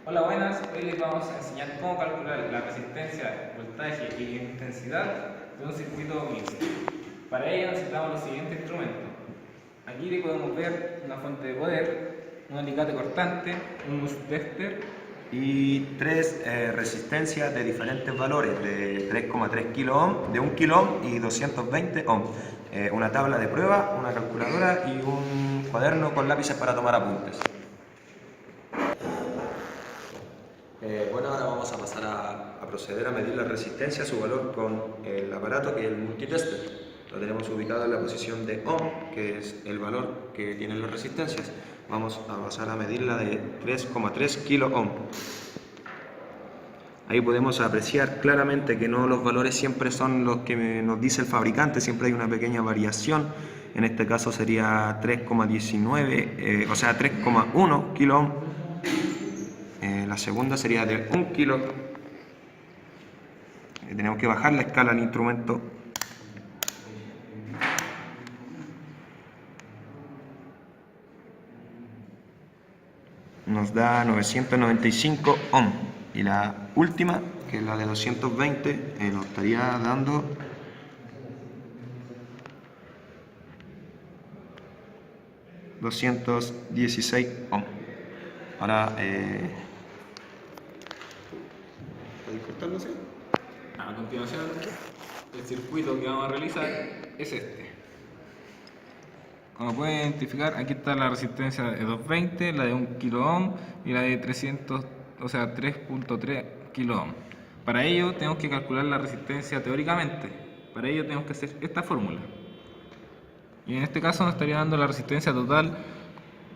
Hola, buenas. Hoy les vamos a enseñar cómo calcular la resistencia, voltaje y intensidad de un circuito mixto. Para ello necesitamos los siguientes instrumentos. Aquí podemos ver una fuente de poder, un alicate cortante, un multitester y tres resistencias de diferentes valores, de 3,3 kilo ohm, de 1 kilo ohm y 220 ohm. Una tabla de prueba, una calculadora y un cuaderno con lápices para tomar apuntes. Bueno, ahora vamos a pasar a proceder a medir la resistencia, su valor con el aparato que es el multitester. Lo tenemos ubicado en la posición de ohm, que es el valor que tienen las resistencias. Vamos a pasar a medirla de 3,3 kilo ohm. Ahí podemos apreciar claramente que no los valores siempre son los que nos dice el fabricante, siempre hay una pequeña variación. En este caso sería 3,19, o sea 3,1 kilo ohm. La segunda sería de 1 kilo. Tenemos que bajar la escala al instrumento. Nos da 995 ohm. Y la última, que es la de 220, nos estaría dando 216 ohm. Ahora, ¿puedes cortándose? A continuación, el circuito que vamos a realizar es este. Como pueden identificar, aquí está la resistencia de 220, la de 1 kilo ohm y la de 300, o sea 3.3 kilo ohm. Para ello tenemos que calcular la resistencia teóricamente. Para ello tenemos que hacer esta fórmula. Y en este caso nos estaría dando la resistencia total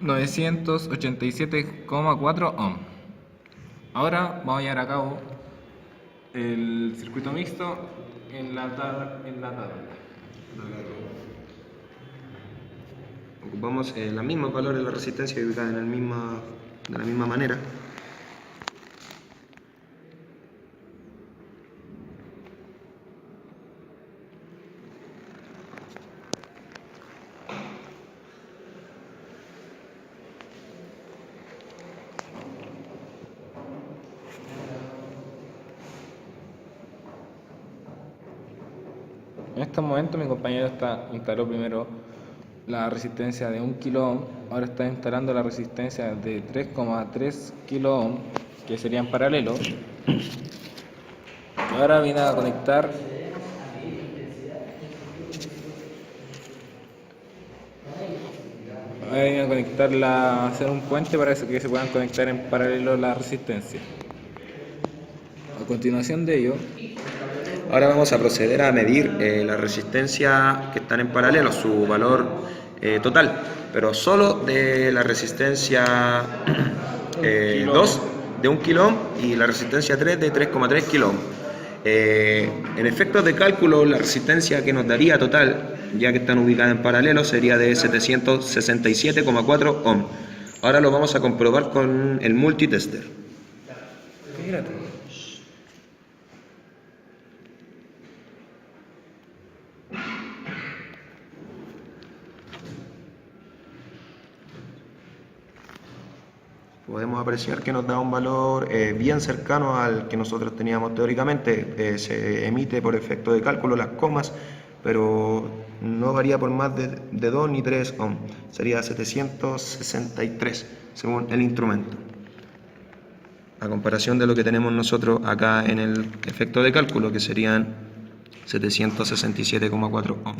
987,4 ohm. Ahora vamos a llevar a cabo el circuito mixto en la tabla. Ocupamos los mismos valores de la resistencia ubicada de la misma manera. En estos momentos mi compañero instaló primero la resistencia de 1 kilo ohm, ahora está instalando la resistencia de 3,3 kilo ohm, que sería en paralelo. Ahora viene a conectar a hacer un puente para que se puedan conectar en paralelo las resistencias. A continuación de ello, ahora vamos a proceder a medir la resistencia que están en paralelo, su valor total, pero solo de la resistencia 2 de 1 kilo ohm y la resistencia 3 de 3,3 kilo ohm. En efectos de cálculo, la resistencia que nos daría total, ya que están ubicadas en paralelo, sería de 767,4 ohm. Ahora lo vamos a comprobar con el multitester. Podemos apreciar que nos da un valor bien cercano al que nosotros teníamos teóricamente. Se emite por efecto de cálculo las comas, pero no varía por más de 2 ni 3 ohm. Sería 763 según el instrumento. A comparación de lo que tenemos nosotros acá en el efecto de cálculo, que serían 767,4 ohm.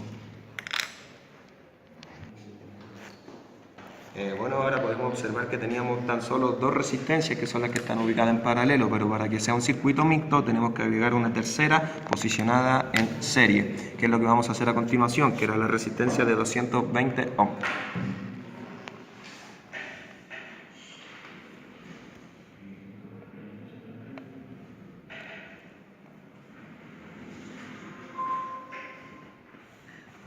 Bueno, ahora podemos observar que teníamos tan solo dos resistencias, que son las que están ubicadas en paralelo, pero para que sea un circuito mixto tenemos que agregar una tercera posicionada en serie, que es lo que vamos a hacer a continuación, que era la resistencia de 220 ohm.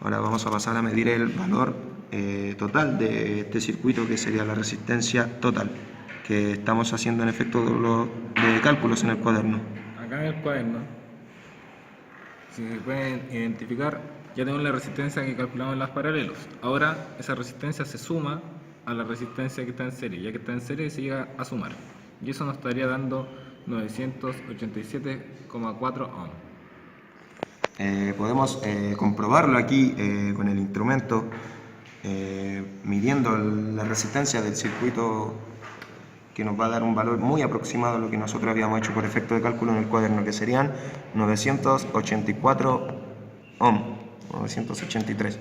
Ahora vamos a pasar a medir el valor total de este circuito, que sería la resistencia total, que estamos haciendo en efecto de cálculos en el cuaderno. acá en el cuaderno, si pueden identificar, ya tenemos la resistencia que calculamos en las paralelos. Ahora esa resistencia se suma a la resistencia que está en serie. Ya que está en serie se llega a sumar. y eso nos estaría dando 987,4 ohms. Podemos comprobarlo aquí con el instrumento, midiendo la resistencia del circuito, que nos va a dar un valor muy aproximado a lo que nosotros habíamos hecho por efecto de cálculo en el cuaderno, que serían 984 ohms, 983.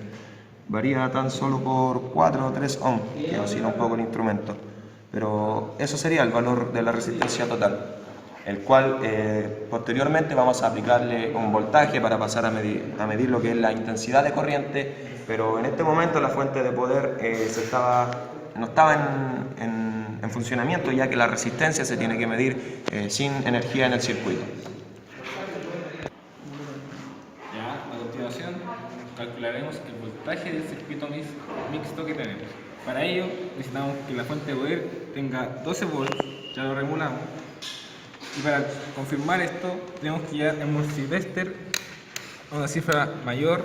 Varía tan solo por 4 o 3 ohms, que oscila un poco el instrumento. Pero eso sería el valor de la resistencia total, el cual posteriormente vamos a aplicarle un voltaje para pasar a medir lo que es la intensidad de corriente, pero en este momento la fuente de poder no estaba en funcionamiento, ya que la resistencia se tiene que medir sin energía en el circuito. Ya, a continuación calcularemos el voltaje del circuito mixto que tenemos. Para ello necesitamos que la fuente de poder tenga 12 volts, ya lo regulamos. Y para confirmar esto, tenemos que llevar el multivester a una cifra mayor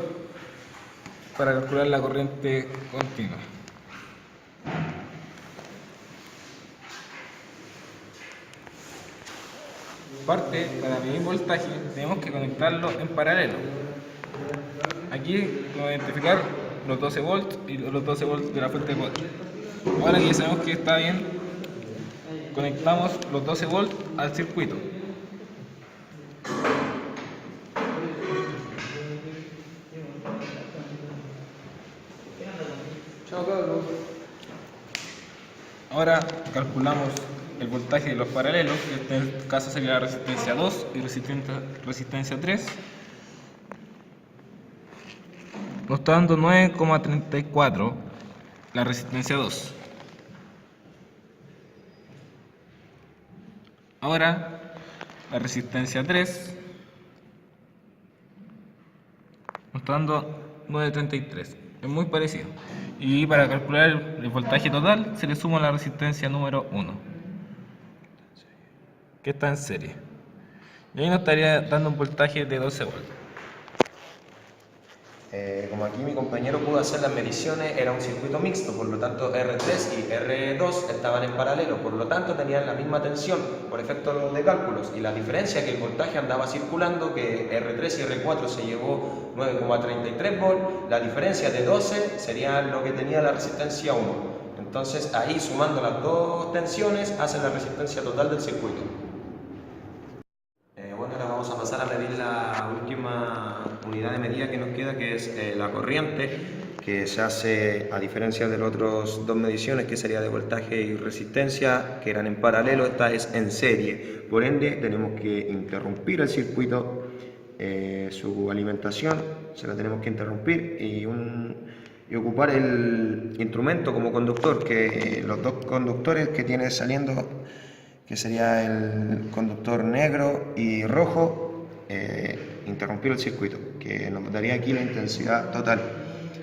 para calcular la corriente continua. Aparte, para medir voltaje, tenemos que conectarlo en paralelo. Aquí vamos a identificar los 12 volts y los 12 volts de la fuente de poder. Ahora que ya sabemos que está bien, conectamos los 12 volts al circuito. Ahora calculamos el voltaje de los paralelos, que en este caso sería la resistencia 2 y resistencia 3. Nos está dando 9,34 la resistencia 2. Ahora la resistencia 3 nos está dando 9,33. Es muy parecido. Y para calcular el voltaje total se le suma la resistencia número 1, que está en serie. Y ahí nos estaría dando un voltaje de 12 volts. Como aquí mi compañero pudo hacer las mediciones, era un circuito mixto, por lo tanto R3 y R2 estaban en paralelo, por lo tanto tenían la misma tensión por efecto de cálculos, y la diferencia que el voltaje andaba circulando, que R3 y R4 se llevó 9,33 volts, la diferencia de 12 sería lo que tenía la resistencia 1. Entonces ahí, sumando las dos tensiones, hace la resistencia total del circuito. Bueno, ahora vamos a pasar a medir la última unidad de medida que nos queda, que es la corriente, que se hace, a diferencia de las otras dos mediciones, que sería de voltaje y resistencia, que eran en paralelo, esta es en serie. Por ende, tenemos que interrumpir el circuito, su alimentación, se la tenemos que interrumpir y ocupar el instrumento como conductor, que los dos conductores que tiene saliendo, que sería el conductor negro y rojo, interrumpir el circuito, que nos daría aquí la intensidad total,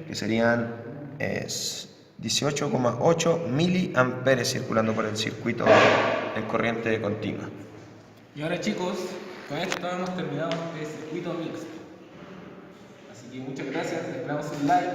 que serían 18,8 miliamperes circulando por el circuito en corriente continua. Y ahora, chicos, con esto hemos terminado este circuito mixto. Así que muchas gracias, esperamos un like.